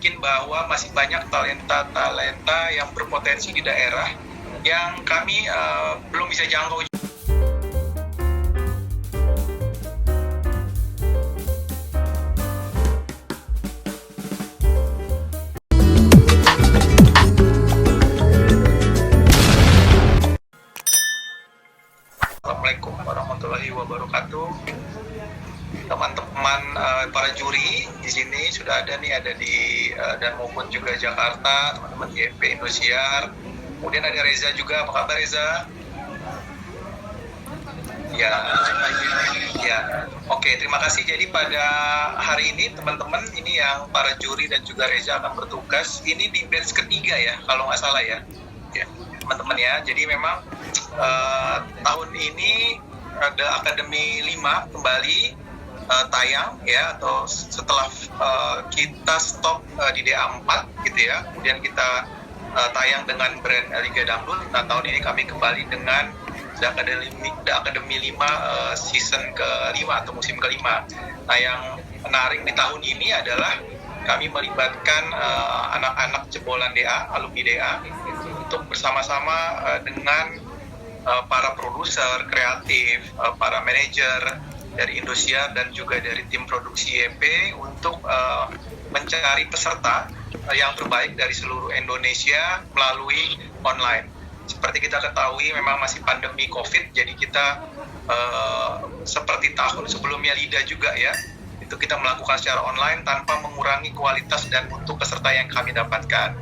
yakin bahwa masih banyak talenta-talenta yang berpotensi di daerah yang kami belum bisa jangkau. Assalamualaikum warahmatullahi wabarakatuh. Teman-teman para juri di sini sudah ada di dan maupun juga Jakarta, teman-teman YP Indosiar. Kemudian ada Reza juga. Apa kabar Reza? Ya. Oke, terima kasih. Jadi pada hari ini teman-teman ini yang para juri dan juga Reza akan bertugas. Ini di batch ketiga ya, kalau nggak salah ya. Ya, teman-teman ya. Jadi memang tahun ini ada Akademi 5 kembali tayang ya, atau setelah kita stop di DA4 gitu ya, kemudian kita tayang dengan brand Liga Dangdut. Nah, tahun ini kami kembali dengan The Academy 5 season ke-5 atau musim ke-5. Nah, yang menarik di tahun ini adalah kami melibatkan anak-anak jebolan DA, alumni DA, untuk bersama-sama dengan para produser, kreatif, para manajer dari Indosiar dan juga dari tim produksi YP untuk mencari peserta yang terbaik dari seluruh Indonesia melalui online. Seperti kita ketahui memang masih pandemi COVID, jadi kita seperti tahun sebelumnya LIDA juga ya, itu kita melakukan secara online tanpa mengurangi kualitas dan mutu peserta yang kami dapatkan.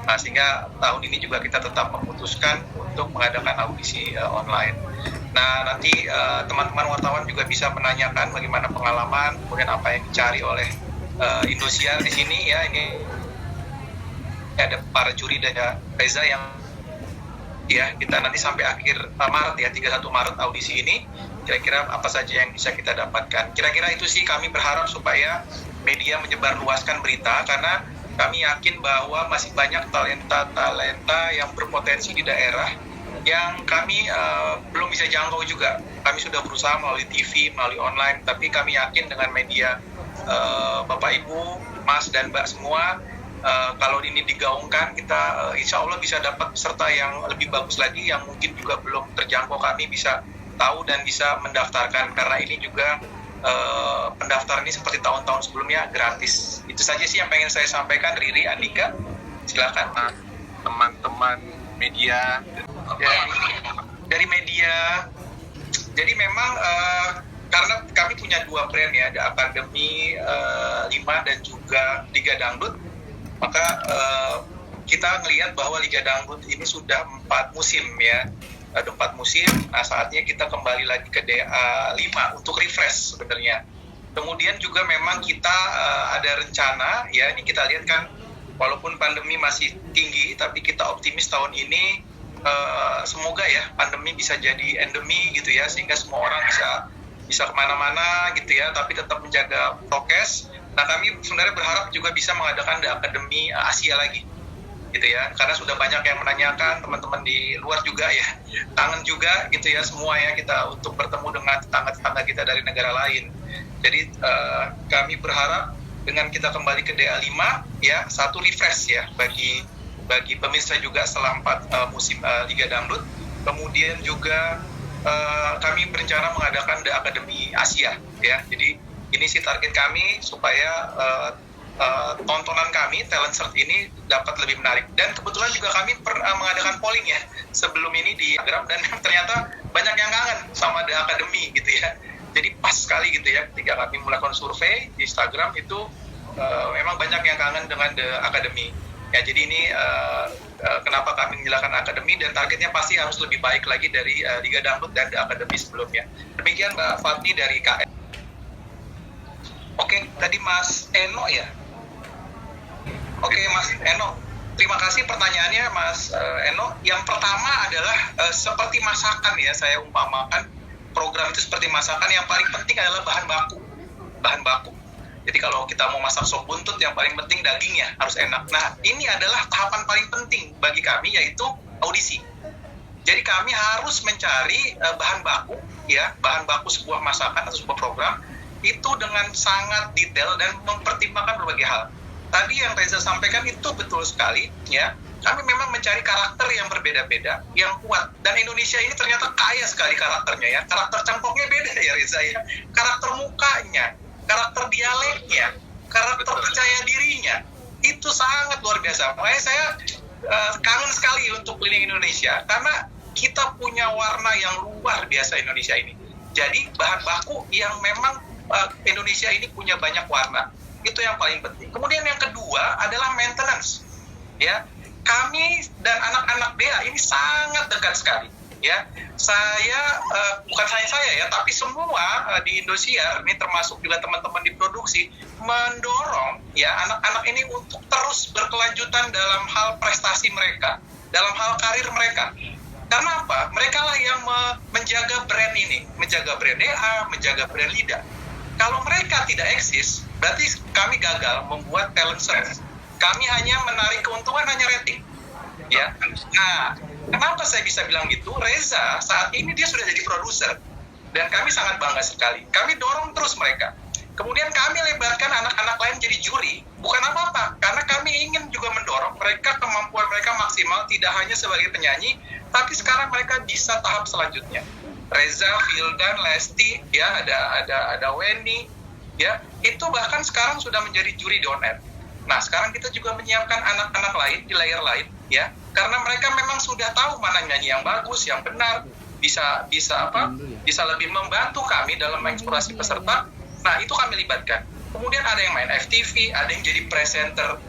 Nah, sehingga tahun ini juga kita tetap memutuskan untuk mengadakan audisi online. Nah, nanti teman-teman wartawan juga bisa menanyakan bagaimana pengalaman, kemudian apa yang dicari oleh Indosiar di sini ya. Ini ada para juri dan Reza yang ya, kita nanti sampai akhir Maret ya, 31 Maret audisi ini, kira-kira apa saja yang bisa kita dapatkan. Kira-kira itu sih, kami berharap supaya media menyebarluaskan berita, karena kami yakin bahwa masih banyak talenta-talenta yang berpotensi di daerah yang kami belum bisa jangkau juga. Kami sudah berusaha melalui TV, melalui online, tapi kami yakin dengan media Bapak Ibu, Mas dan Mbak semua, kalau ini digaungkan, kita insya Allah bisa dapat peserta yang lebih bagus lagi, yang mungkin juga belum terjangkau, kami bisa tahu dan bisa mendaftarkan, karena ini juga pendaftaran ini seperti tahun-tahun sebelumnya gratis. Itu saja sih yang pengen saya sampaikan. Riri, Andika, silakan. Teman-teman media dari media. Jadi memang karena kami punya dua brand ya, ada Akademi 5 dan juga Liga Dangdut, maka kita melihat bahwa Liga Dangdut ini sudah 4 musim ya. Ada 4 musim, nah saatnya kita kembali lagi ke DA5 untuk refresh sebenarnya. Kemudian juga memang kita ada rencana ya, ini kita lihat kan walaupun pandemi masih tinggi, tapi kita optimis tahun ini semoga ya pandemi bisa jadi endemi gitu ya, sehingga semua orang bisa kemana-mana gitu ya, tapi tetap menjaga prokes. Nah, kami sebenarnya berharap juga bisa mengadakan The Academy Asia lagi gitu ya, karena sudah banyak yang menanyakan, teman-teman di luar juga ya, kangen juga gitu ya semua ya, kita untuk bertemu dengan tetangga-tetangga kita dari negara lain. Jadi kami berharap dengan kita kembali ke DA5 ya, satu refresh ya bagi pemirsa juga setelah 4 musim Liga Dangdut. Kemudian juga kami berencana mengadakan The Academy Asia ya. Jadi ini sih target kami supaya tontonan kami talent search ini dapat lebih menarik. Dan kebetulan juga kami mengadakan polling ya sebelum ini di Instagram, dan ternyata banyak yang kangen sama The Academy gitu ya. Jadi pas sekali gitu ya, ketika kami melakukan survei di Instagram itu memang banyak yang kangen dengan The Academy ya. Jadi ini kenapa kami menyalakan Academy, dan targetnya pasti harus lebih baik lagi dari Liga Dangdut dan The Academy sebelumnya. Demikian Mbak Fatni dari KM. Oke, tadi Mas Eno ya. Oke, Mas Eno, terima kasih pertanyaannya Mas Eno. Yang pertama adalah seperti masakan ya, saya umpamakan program itu seperti masakan, yang paling penting adalah bahan baku. Jadi kalau kita mau masak sop buntut, yang paling penting dagingnya harus enak. Nah, ini adalah tahapan paling penting bagi kami, yaitu audisi. Jadi kami harus mencari bahan baku sebuah masakan atau sebuah program itu dengan sangat detail dan mempertimbangkan berbagai hal. tadi yang Reza sampaikan itu betul sekali, ya. Kami memang mencari karakter yang berbeda-beda, yang kuat. Dan Indonesia ini ternyata kaya sekali karakternya, ya. Karakter cangkoknya beda ya Reza, ya. Karakter mukanya, karakter dialeknya, karakter percaya dirinya, itu sangat luar biasa. Makanya saya kangen sekali untuk keliling Indonesia, karena kita punya warna yang luar biasa Indonesia ini. Jadi bahan baku yang memang Indonesia ini punya banyak warna. Itu yang paling penting. Kemudian yang kedua adalah maintenance, ya. Kami dan anak-anak DEA ini sangat dekat sekali, ya. Saya bukan hanya saya ya, tapi semua di Indosiar ini termasuk juga teman-teman di produksi mendorong ya anak-anak ini untuk terus berkelanjutan dalam hal prestasi mereka, dalam hal karir mereka. Karena apa? Mereka lah yang menjaga brand ini, menjaga brand DEA, menjaga brand LIDA. Kalau mereka tidak eksis, berarti kami gagal membuat talent search. Kami hanya menarik keuntungan, hanya rating. Ya. Nah, kenapa saya bisa bilang gitu? Reza saat ini dia sudah jadi produser. Dan kami sangat bangga sekali. Kami dorong terus mereka. Kemudian kami lebarkan anak-anak lain jadi juri. Bukan apa-apa, karena kami ingin juga mendorong mereka, kemampuan mereka maksimal, tidak hanya sebagai penyanyi, tapi sekarang mereka bisa tahap selanjutnya. Reza, Vildan, Lesti, ya ada Weni, ya itu bahkan sekarang sudah menjadi juri di On Air. Nah sekarang kita juga menyiapkan anak-anak lain di layer lain, ya karena mereka memang sudah tahu mana nyanyi yang bagus, yang benar, bisa lebih membantu kami dalam mengeksplorasi peserta. Nah itu kami libatkan. Kemudian ada yang main FTV, ada yang jadi presenter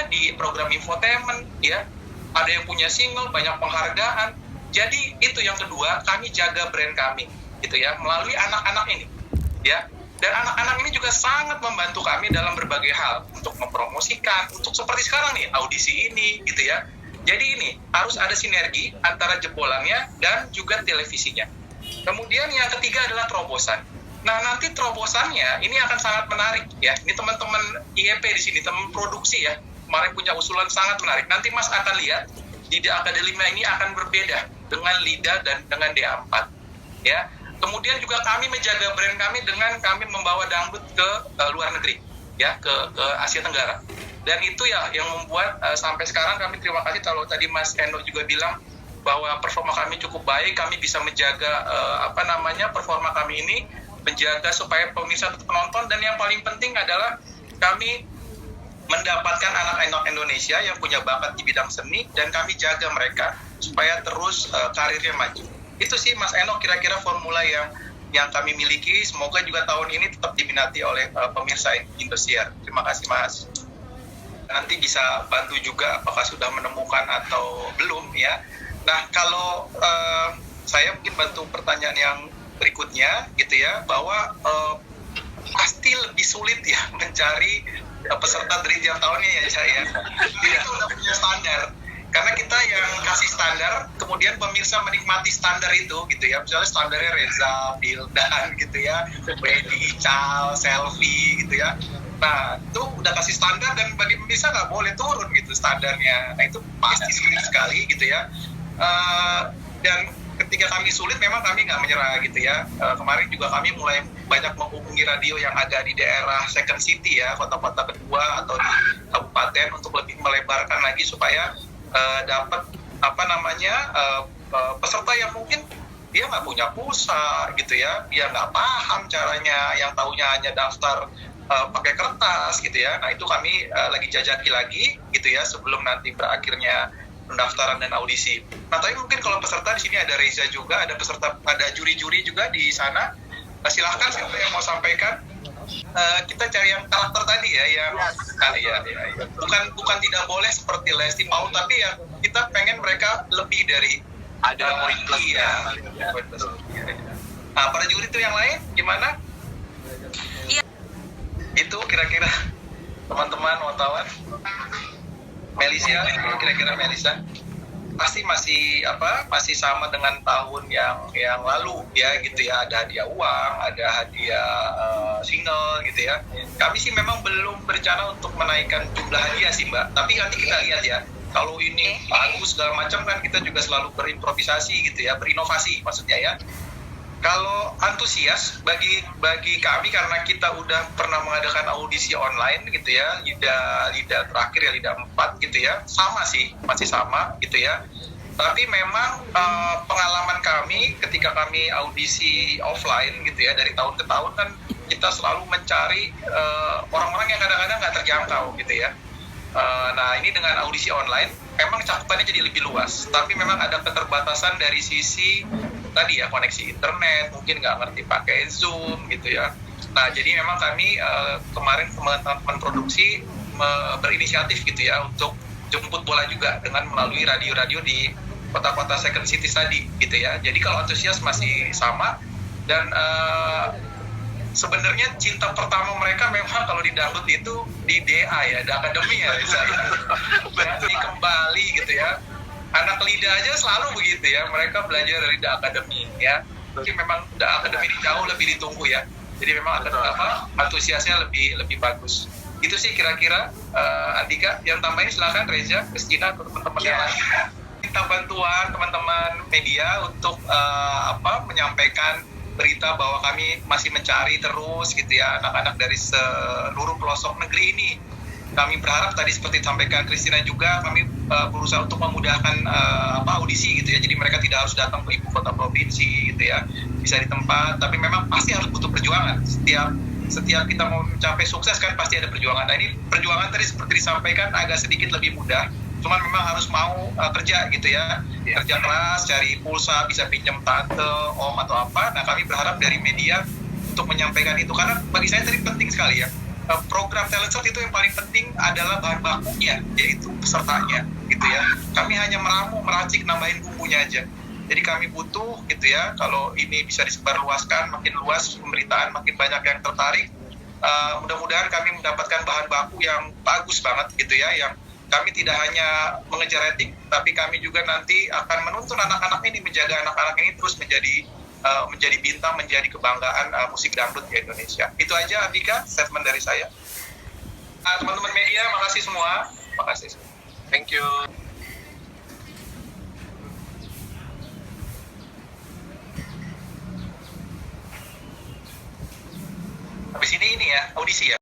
di program infotainment, ya ada yang punya single, banyak penghargaan. Jadi itu yang kedua, kami jaga brand kami, gitu ya, melalui anak-anak ini, ya. Dan anak-anak ini juga sangat membantu kami dalam berbagai hal untuk mempromosikan, untuk seperti sekarang nih audisi ini, gitu ya. Jadi ini harus ada sinergi antara jebolannya dan juga televisinya. Kemudian yang ketiga adalah terobosan. Nah nanti terobosannya ini akan sangat menarik, ya. Ini teman-teman IEP di sini, teman produksi ya, kemarin punya usulan sangat menarik. Nanti Mas akan lihat di DEA Academy ini akan berbeda dengan LIDA dan dengan DEA 4, ya. Kemudian juga kami menjaga brand kami dengan kami membawa dangdut ke luar negeri, ya, ke Asia Tenggara. Dan itu ya yang membuat sampai sekarang kami terima kasih kalau tadi Mas Eno juga bilang bahwa performa kami cukup baik, kami bisa menjaga performa kami ini, menjaga supaya pemirsa tetap menonton, dan yang paling penting adalah kami mendapatkan anak-anak Indonesia yang punya bakat di bidang seni dan kami jaga mereka supaya terus karirnya maju. Itu sih Mas Eno kira-kira formula yang kami miliki. Semoga juga tahun ini tetap diminati oleh pemirsa Indosiar. Terima kasih Mas. Nanti bisa bantu juga apakah sudah menemukan atau belum ya. Nah kalau saya mungkin bantu pertanyaan yang berikutnya gitu ya, bahwa pasti lebih sulit ya mencari peserta dari tiap tahunnya ya saya. Kita udah punya standar. Karena kita yang kasih standar, kemudian pemirsa menikmati standar itu gitu ya. Misalnya standarnya Reza, Vildan gitu ya, Wedi, Cal, Selfie gitu ya. Nah itu udah kasih standar dan bagi pemirsa nggak boleh turun gitu standarnya. Nah itu pasti sulit sekali gitu ya. Dan ketika kami sulit memang kami nggak menyerah gitu ya. Kemarin juga kami mulai banyak menghubungi radio yang ada di daerah second city ya, kota-kota kedua atau di kabupaten untuk lebih melebarkan lagi supaya dapat peserta yang mungkin dia nggak punya pulsa gitu ya, dia nggak paham caranya, yang tahunya hanya daftar pakai kertas gitu ya. Nah itu kami lagi jajaki lagi gitu ya sebelum nanti berakhirnya pendaftaran dan audisi. Nah tapi mungkin kalau peserta di sini ada Reza juga, ada peserta, ada juri-juri juga di sana. Silahkan siapa yang mau sampaikan. Kita cari yang karakter tadi ya, yang bukan tidak boleh seperti Lesti mau, tapi ya kita pengen mereka lebih dari ada poin plus ya. Nah para juri itu yang lain gimana? Iya. Itu kira-kira teman-teman wartawan. Melisa, kira-kira Melisa pasti masih sama dengan tahun yang lalu ya gitu ya, ada hadiah uang, ada hadiah single gitu ya. Kami sih memang belum berencana untuk menaikkan jumlah hadiah sih Mbak, tapi nanti kita lihat ya. Kalau ini bagus segala macam kan kita juga selalu berimprovisasi gitu ya, berinovasi maksudnya ya. Kalau antusias bagi kami karena kita udah pernah mengadakan audisi online gitu ya, Lida terakhir ya Lida 4 gitu ya, sama sih, masih sama gitu ya. Tapi memang pengalaman kami ketika kami audisi offline gitu ya, dari tahun ke tahun kan kita selalu mencari orang-orang yang kadang-kadang nggak terjangkau gitu ya. Nah ini dengan audisi online memang cakupannya jadi lebih luas, tapi memang ada keterbatasan dari sisi tadi ya, koneksi internet, mungkin nggak ngerti pakai Zoom gitu ya. Nah jadi memang kami kemarin teman-teman produksi berinisiatif gitu ya untuk jemput bola juga dengan melalui radio-radio di kota-kota second cities tadi gitu ya. Jadi kalau antusias masih sama, dan sebenarnya cinta pertama mereka memang kalau di dangdut itu di DA ya, di akademi ya, berarti kembali gitu ya. Anak Lida aja selalu begitu ya, mereka belajar dari The Academy ya. Jadi memang The Academy jauh lebih ditunggu ya. Jadi memang antusiasnya lebih bagus. Itu sih kira-kira. Andika, yang tambahin silakan Reza, Christina, atau teman-teman yang lain. Minta bantuan teman-teman media untuk menyampaikan berita bahwa kami masih mencari terus gitu ya anak-anak dari seluruh pelosok negeri ini. Kami berharap tadi seperti disampaikan Christina juga, kami berusaha untuk memudahkan audisi gitu ya. Jadi mereka tidak harus datang ke ibu kota provinsi gitu ya, bisa di tempat. Tapi memang pasti harus butuh perjuangan. Setiap kita mau mencapai sukses kan pasti ada perjuangan. Nah ini perjuangan tadi seperti disampaikan agak sedikit lebih mudah. Cuman memang harus mau kerja gitu ya, kerja keras, cari pulsa, bisa pinjam tante, om atau apa. Nah kami berharap dari media untuk menyampaikan itu, karena bagi saya tadi penting sekali ya. Program Talent Search itu yang paling penting adalah bahan bakunya, yaitu pesertanya gitu ya. Kami hanya meramu, meracik, nambahin bumbunya aja. Jadi kami butuh gitu ya, kalau ini bisa disebarluaskan, makin luas pemberitaan, makin banyak yang tertarik. Mudah-mudahan kami mendapatkan bahan baku yang bagus banget gitu ya, yang kami tidak hanya mengejar rating, tapi kami juga nanti akan menuntun anak-anak ini, menjaga anak-anak ini terus menjadi bintang, menjadi kebanggaan musik dangdut di Indonesia. Itu aja Andika, statement dari saya. Teman-teman media, makasih semua. Makasih. Thank you. Habis ini ya, audisi ya.